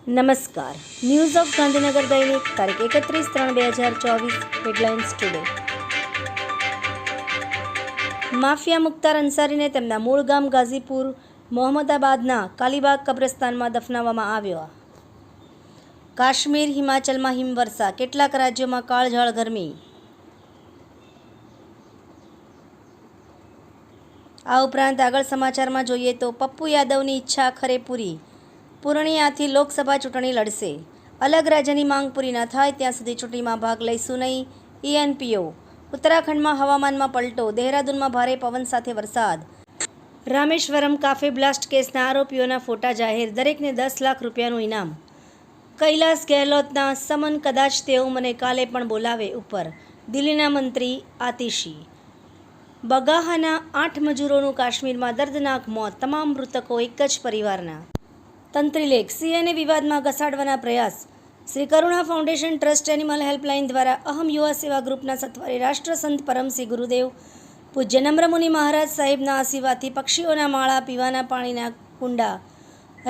નમસ્કાર. News of Gandhinagar દૈનિક તારીખ 31/3/2024 હેડલાઇન્સ ટુડે. માફિયા મુખ્તાર અંસારીને તેમના મૂળ ગામ ગાઝીપુર મોહમ્મદાબાદના કાલીબાગ કબ્રસ્તાનમાં દફનાવવામાં આવ્યો. કાશ્મીર, હિમાચલમાં હિમવર્ષા, કેટલાક રાજ્યોમાં કાળઝાળ ગરમી. આ ઉપરાંત આગળ સમાચારમાં જોઈએ તો પપ્પુ યાદવની ઈચ્છા આખરે પૂરી. પૂર્ણિયાથી લોકસભા ચૂંટણી લડશે. અલગ રાજ્યની માંગ પૂરી ન થાય ત્યાં સુધી ચૂંટણીમાં ભાગ લઈશું નહીં. ENPO. ઉત્તરાખંડમાં હવામાનમાં પલટો, દહેરાદૂનમાં ભારે પવન સાથે વરસાદ. રામેશ્વરમ કાફે બ્લાસ્ટ કેસના આરોપીઓના ફોટા જાહેર, દરેકને 10 લાખ રૂપિયાનું ઇનામ. કૈલાસ ગેહલોતના સમન કદાચ તેઓ મને કાલે પણ બોલાવે ઉપર. દિલ્હીના મંત્રી આતિશી. બગાહાના 8 મજૂરોનું કાશ્મીરમાં દર્દનાક મોત, તમામ મૃતકો એક જ પરિવારના. તંત્રીલેખ. CAને વિવાદમાં ઘસાડવાના પ્રયાસ. શ્રી કરુણા ફાઉન્ડેશન ટ્રસ્ટ એનિમલ હેલ્પલાઇન દ્વારા અહમ યુવા સેવા ગ્રુપના સત્વરે રાષ્ટ્રસંત પરમસિંહ ગુરુદેવ પૂજ્ય નમ્રમુનિ મહારાજ સાહેબના આશીર્વાદથી પક્ષીઓના માળા, પીવાના પાણીના કુંડા,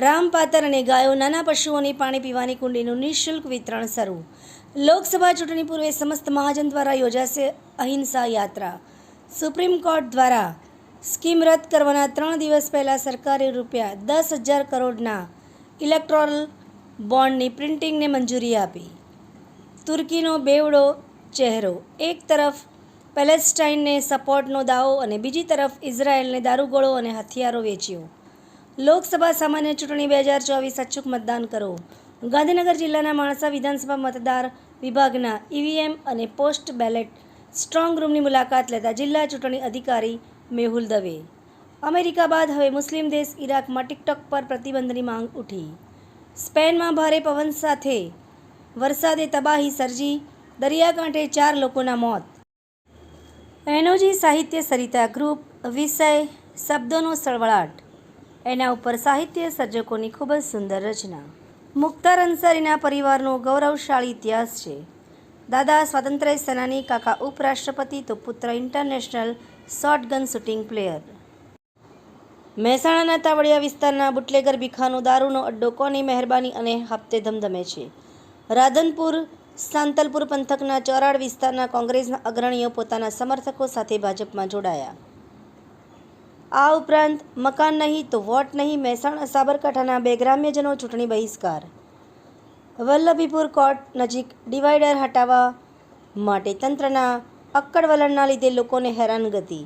રામપાતર અને ગાયો, નાના પશુઓની પાણી પીવાની કુંડીનું નિઃશુલ્ક વિતરણ શરૂ. લોકસભા ચૂંટણી પૂર્વે સમસ્ત મહાજન દ્વારા યોજાશે અહિંસા યાત્રા. સુપ્રીમ કોર્ટ દ્વારા સ્કીમ રદ કરવાના 3 દિવસ પહેલાં સરકારે ₹10,000 કરોડના ઇલેક્ટોરલ બોન્ડની પ્રિન્ટિંગને મંજૂરી આપી. તુર્કીનો બેવડો ચહેરો. એક તરફ પેલેસ્ટાઇનને સપોર્ટનો દાવો અને બીજી તરફ ઇઝરાયેલને દારૂગોળો અને હથિયારો વેચ્યો. લોકસભા સામાન્ય ચૂંટણી 2024 અચૂક મતદાન કરો. ગાંધીનગર જિલ્લાના માણસા વિધાનસભા મતદાર વિભાગના EVM અને પોસ્ટ બેલેટ સ્ટ્રોંગ રૂમની મુલાકાત લેતા જિલ્લા ચૂંટણી અધિકારી મેહુલ દવે. અમેરિકા બાદ હવે મુસ્લિમ દેશ ઇરાકમાં ટિકટોક પર પ્રતિબંધની માંગ ઉઠી. સ્પેનમાં ભારે પવન સાથે વરસાદે તબાહી સર્જી, દરિયાકાંઠે 4 લોકોના મોત. એનોજી સાહિત્ય સરિતા ગ્રુપ. વિષય શબ્દોનો સળવળાટ. એના ઉપર સાહિત્ય સર્જકોની ખૂબ જ સુંદર રચના. મુખ્તાર અંસારીના પરિવારનો ગૌરવશાળી ઇતિહાસ છે. દાદા સ્વાતંત્ર્ય સેનાની, કાકા ઉપરાષ્ટ્રપતિ તો પુત્ર ઇન્ટરનેશનલ શોટગન શૂટિંગ પ્લેયર. મહેસાણાના તાવડિયા વિસ્તારના બુટલેગર ભીખાનો દારૂનો અડ્ડો કોની મહેરબાની અને હપ્તે ધમધમે છે. રાધનપુર સાંતલપુર પંથકના ચોરાડ વિસ્તારના કોંગ્રેસના અગ્રણીઓ પોતાના સમર્થકો સાથે ભાજપમાં જોડાયા. આ ઉપરાંત મકાન નહીં તો વોટ નહીં, મહેસાણા સાબરકાંઠાના 2 ગ્રામ્યજનો ચૂંટણી બહિષ્કાર. વલ્લભીપુર કોર્ટ નજીક ડિવાઈડર હટાવવા માટે તંત્રના અક્કડ વલણના લીધે લોકોને હેરાનગતિ.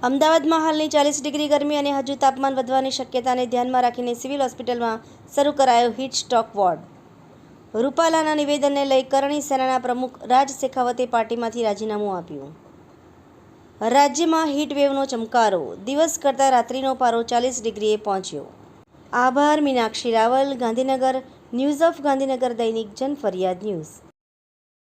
અમદાવાદમાં હાલની 40 ડિગ્રી ગરમી અને હજુ તાપમાન વધવાની શક્યતાને ધ્યાનમાં રાખીને સિવિલ હોસ્પિટલમાં શરૂ કરાયો હીટ સ્ટ્રોક વોર્ડ. રૂપાલાના નિવેદનને લઈ કરણી સેનાના પ્રમુખ રાજ શેખાવતે પાર્ટીમાંથી રાજીનામું આપ્યું. રાજ્યમાં હીટ વેવનો ચમકારો. દિવસ કરતાં રાત્રિનો પારો 40 ડિગ્રીએ પહોંચ્યો. આભાર. મીનાક્ષી રાવલ, ગાંધીનગર. ન્યૂઝ ઓફ ગાંધીનગર દૈનિક જન ફરિયાદ ન્યૂઝ.